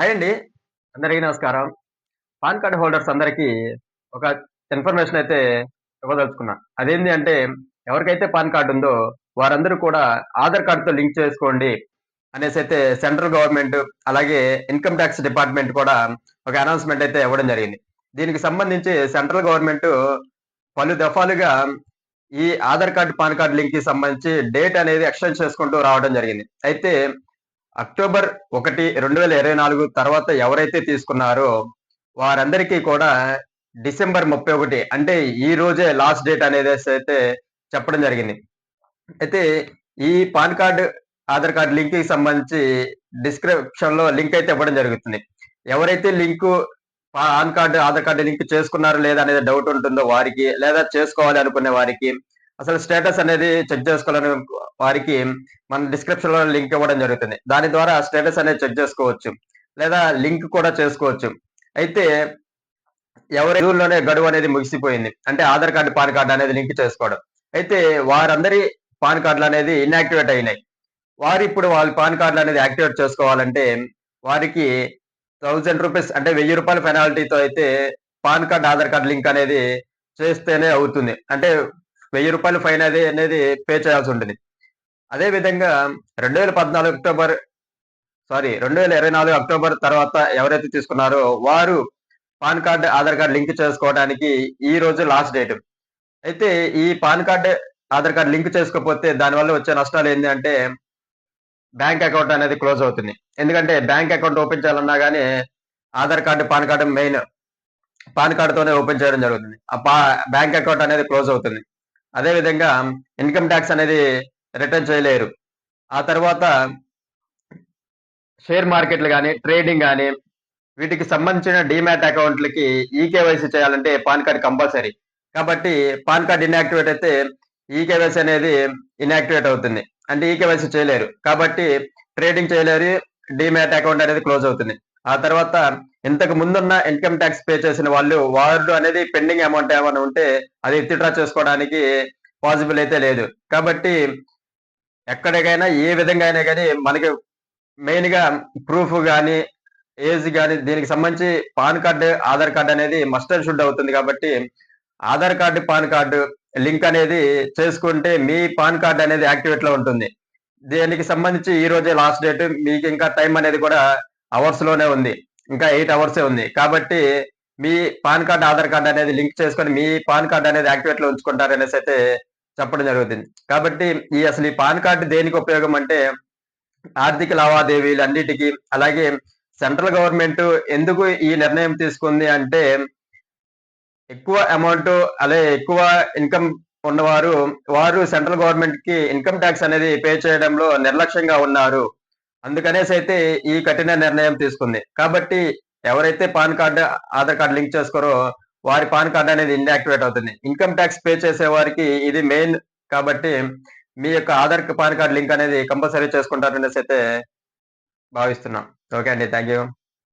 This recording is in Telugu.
హాయ్ అండి. అందరికీ నమస్కారం. పాన్ కార్డ్ హోల్డర్స్ అందరికీ ఒక ఇన్ఫర్మేషన్ అయితే ఇవ్వదలుచుకున్నా. అదేంది అంటే ఎవరికైతే పాన్ కార్డ్ ఉందో వారందరూ కూడా ఆధార్ కార్డ్‌తో లింక్ చేసుకోండి అనేసైతే సెంట్రల్ గవర్నమెంట్ అలాగే ఇన్‌కమ్ టాక్స్ డిపార్ట్‌మెంట్ కూడా ఒక అనౌన్స్‌మెంట్ అయితే ఇవ్వడం జరిగింది. దీనికి సంబంధించి సెంట్రల్ గవర్నమెంట్ పలు దఫాలుగా ఈ ఆధార్ కార్డ్, పాన్ కార్డ్ లింక్‌కి సంబంధించి డేట్ అనేది ఎక్స్‌టెండ్ చేసుకుంటూ రావడం జరిగింది. అయితే అక్టోబర్ 1, 2024 తర్వాత ఎవరైతే తీసుకున్నారో వారందరికీ కూడా డిసెంబర్ 31 అంటే ఈ రోజే లాస్ట్ డేట్ అనేదేసైతే చెప్పడం జరిగింది. అయితే ఈ పాన్ కార్డ్, ఆధార్ కార్డ్ లింక్‌కి సంబంధించి డిస్క్రిప్షన్‌లో లింక్ అయితే ఇవ్వడం జరుగుతుంది. ఎవరైతే link pan card, Aadhaar card link చేసుకున్నారో లేదా అనేది డౌట్ ఉంటుందో వారికి, లేదా చేసుకోవాలి అనుకునే వారికి, అసలు స్టేటస్ అనేది చెక్ చేసుకోవాలని వారికి మన డిస్క్రిప్షన్‌లో లింక్ ఇవ్వడం జరుగుతుంది. దాని ద్వారా స్టేటస్ అనేది చెక్ చేసుకోవచ్చు. లేదా లింక్ కూడా చేసుకోవచ్చు. అయితే జూన్‌లోనే గడువు అనేది ముగిసిపోయింది. అంటే ఆధార్ కార్డ్, పాన్ కార్డ్ అనేది లింక్ చేసుకోవడం. అయితే వారందరి పాన్ కార్డ్‌లనేది ఇన్‌యాక్టివేట్ అయినాయి. వారిప్పుడు వాళ్ళ పాన్ కార్డ్‌లనేది యాక్టివేట్ చేసుకోవాలంటే వారికి రూ. 1000 అంటే రూ. 1000 పెనాల్టీతో అయితే pan card, Aadhaar card link అనేది చేస్తేనే అవుతుంది. అంటే రూ. 1000 ఫైన్ అనేది పే చేయాల్సుంటది. అదే విధంగా 2014 అక్టోబర్ 2024 అక్టోబర్ తర్వాత ఎవరైతే తీసుకున్నారో వారు pan card, Aadhaar card link చేసుకోవడానికి ఈ రోజు లాస్ట్ డేట్. అయితే ఈ pan card, Aadhaar card link చేసుకోకపోతే దానివల్ల వచ్చే నష్టాలేంది అంటే బ్యాంక్ అకౌంట్ అనేది క్లోజ్ అవుతుంది. ఎందుకంటే బ్యాంక్ అకౌంట్ ఓపెన్ చేయాలన్నా గాని Aadhaar card, PAN card main. PAN కార్డ్‌తోనే ఓపెన్ చేయడం జరుగుతుంది. ఆ బ్యాంక్ అకౌంట్ అనేది క్లోజ్ అవుతుంది. అదే విధంగా ఇన్‌కమ్ టాక్స్ అనేది రిటర్న్ చేయలేరు. ఆ తర్వాత షేర్ మార్కెట్‌లు గాని, ట్రేడింగ్ గాని వీటికి సంబంధించిన డీమ్యాట్ అకౌంట్‌లకి ఈకేవైసీ చేయాలంటే పాన్ కార్డ్ కంపల్సరీ. కాబట్టి పాన్ కార్డ్ ఇన్‌యాక్టివేట్ అయితే ఈకేవైసీ అనేది ఇన్‌యాక్టివేట్ అవుతుంది. అంటే ఈకేవైసీ చేయలేరు. కాబట్టి ట్రేడింగ్ చేయలేరు. డీమ్యాట్ అకౌంట్ అనేది క్లోజ్ అవుతుంది. ఆ తర్వాత ఇంతకు ముందున్న ఇన్‌కమ్ టాక్స్ పే చేసిన వాళ్ళు అనేది పెండింగ్ అమౌంట్ ఏమైనా ఉంటే అది విత్‌డ్రా చేసుకోవడానికి పాసిబుల్ అయితే లేదు. కాబట్టి ఎక్కడికైనా ఏ విధంగా అయినా గాని మనకి మెయిన్‌గా ప్రూఫ్ గాని, ఏజ్ గాని దీనికి సంబంధించి పాన్ కార్డ్, ఆధార్ కార్డ్ అనేది మస్ట్ అండ్ షుడ్ అవుతుంది కాబట్టి, Aadhaar card, PAN card link అనేది చేసుకుంటే మీ పాన్ కార్డ్ అనేది యాక్టివేట్‌లో ఉంటుంది. దీనికి సంబంధించి ఈ రోజే లాస్ట్ డేట్. మీకింకా టైం అనేది కూడా అవర్స్‌లోనే ఉంది. ఇంకా 8 అవర్సే ఉంది. కాబట్టి మీ పాన్ కార్డ్, ఆధార్ కార్డ్ అనేది లింక్ చేసుకొని మీ పాన్ కార్డ్ అనేది యాక్టివేట్‌లో ఉంచుకుంటారనేసైతే చెప్పడం జరుగుతుంది. కాబట్టి అసలు ఈ పాన్ కార్డ్ దేనికి ఉపయోగం అంటే ఆర్థిక లావాదేవీలన్నిటికి అలాగే సెంట్రల్ గవర్నమెంట్ ఎందుకు ఈ నిర్ణయం తీసుకుంది అంటే, ఎక్కువ అమౌంట్ అలాగే ఎక్కువ ఇన్‌కమ్ ఉన్నవారు, వారు సెంట్రల్ గవర్నమెంట్‌కి ఇన్‌కమ్ టాక్స్ అనేది పే చేయడంలో నిర్లక్ష్యంగా ఉన్నారు. అందుకనేసైతే ఈ కఠిన నిర్ణయం తీసుకుంది. కాబట్టి ఎవరైతే PAN card, Aadhaar card link చేసుకోరో వారి పాన్ కార్డ్ అనేది ఇన్‌యాక్టివేట్ అవుతుంది. ఇన్‌కమ్ టాక్స్ పే చేసే వారికి ఇది మెయిన్ కాబట్టి మీ యొక్క ఆధార్, పాన్ కార్డ్ లింక్ అనేది కంపల్సరీ చేసుకుంటారనేసైతే భావిస్తున్నాం. ఓకే అండి. Thank you.